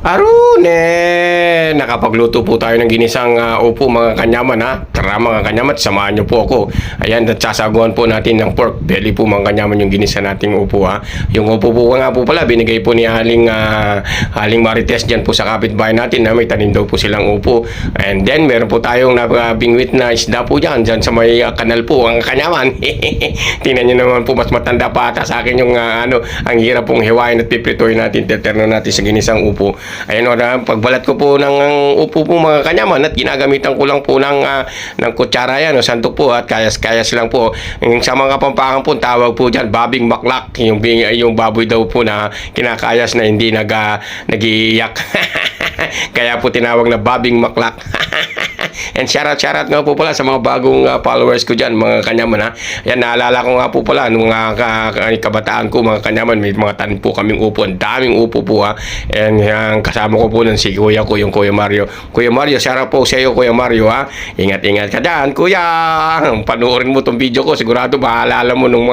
Arune! Nakapagluto po tayo ng ginisang upo mga kanyaman ha. Tara mga kanyaman, samahan nyo po ako. Ayan, at sasaguan po natin ng pork belly po mga kanyaman yung ginisa nating upo ha. Yung upo po nga po pala, binigay po ni Aling Marites dyan po sa kapitbahay natin na may tanim daw po silang upo. And then, meron po tayong nabingwit na isda po dyan sa may kanal po ang kanyaman. Tingnan nyo naman po, mas matanda pa ata sa akin yung ang hirap pong hiwain at pipritoy natin, teterno natin sa ginisang upo. Ayan o, pagbalat ko po ng upo po mga kanyaman at ginagamitan ko lang po ng kutsara yan o sandok po at kayas-kayas lang po. Sa mga Kapampangan po, tawag po dyan, babing maklak. Yung baboy daw po na kinakayas na hindi nag-iiyak. Kaya po tinawag na babing maklak. And shoutout nga po pala sa mga bagong followers ko dyan, mga kanyaman ha. Yan, naalala ko nga po pala nung kabataan ko mga kanyaman, may mga tanim po kaming upo, ang daming upo po ha. And kasama ko po nun si kuya ko, yung Kuya Mario. Kuya Mario, shoutout po sa iyo Kuya Mario ha. Ingat-ingat ka dyan kuya. Panoorin mo tong video ko, sigurado maalala mo ng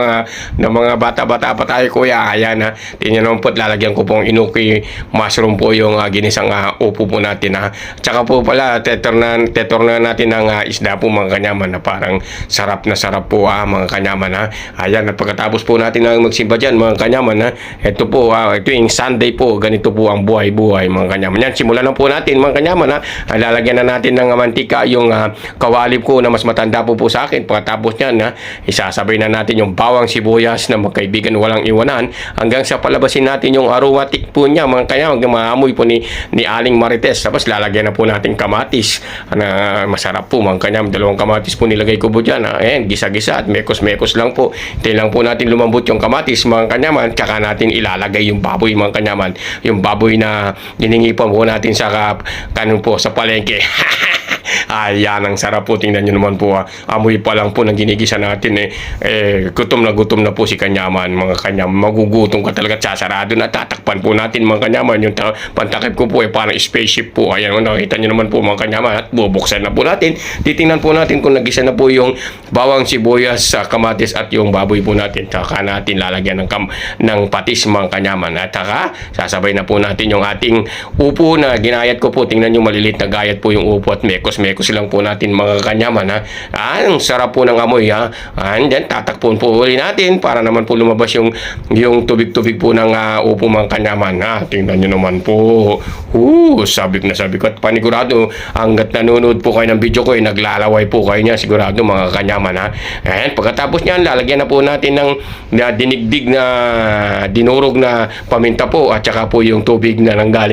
mga bata-bata pa tayo kuya. Ayan ha, tingnan naman po, lalagyan ko pong inuki mushroom po yung ginisang upo po natin ha. Tsaka po pala, tetorna natin ng isda po mga kanyaman na parang sarap na sarap po mga kanyaman ha. Ayan, at pagkatapos po natin magsimba dyan mga kanyaman ha, ito po ito yung Sunday po, ganito po ang buhay-buhay mga kanyaman. Yan, simulan na po natin mga kanyaman ha. Lalagyan na natin ng mantika yung kawali po na mas matanda po sa akin. Pagkatapos nyan ha, isasabay na natin yung bawang sibuyas na magkaibigan walang iwanan hanggang sa palabasin natin yung aromatic po niya mga kanyaman, yung maamoy po ni Aling Marites. Tapos lalagyan na po natin kamatis na masarap po mga kanyaman. Dalawang kamatis po nilagay ko po dyan. Ayan, gisa-gisa at mekos-mekos lang po. Hintayin lang po natin lumambot yung kamatis mga kanyaman. Tsaka natin ilalagay yung baboy mga kanyaman. Yung baboy na hiningipan po natin sa sa palengke. Ayan, ang sarap po. Tingnan nyo naman po amoy pa lang po ng ginigisa natin gutom na po si kanyaman mga kanyaman. Magugutom ka talaga, sasarado na, tatakpan po natin mga kanyaman. Yung pantakip ko po parang spaceship po. Ayan, nakita nyo naman po mga kanyaman at bubuksan na po natin. Titingnan po natin kung nagisa na po yung bawang sibuyas, kamatis at yung baboy po natin. Saka natin lalagyan ng patis mga kanyaman. At saka sasabay na po natin yung ating upo na ginayat ko po. Tingnan nyo, malilit na gayat po yung upo at mekos lang po natin mga kanyaman ha. Ang sarap po ng amoy ha. And then tatakpon po uli natin para naman po lumabas yung tubig-tubig po ng upo mga kanyaman ha. Tingnan nyo naman po. Sabik na sabik at panigurado hanggat nanonood po kayo ng video ko naglalaway po kayo niya sigurado mga kanyaman ha. And pagkatapos niyan lalagyan na po natin ng dinigdig na dinurog na paminta po at saka po yung tubig na nanggaling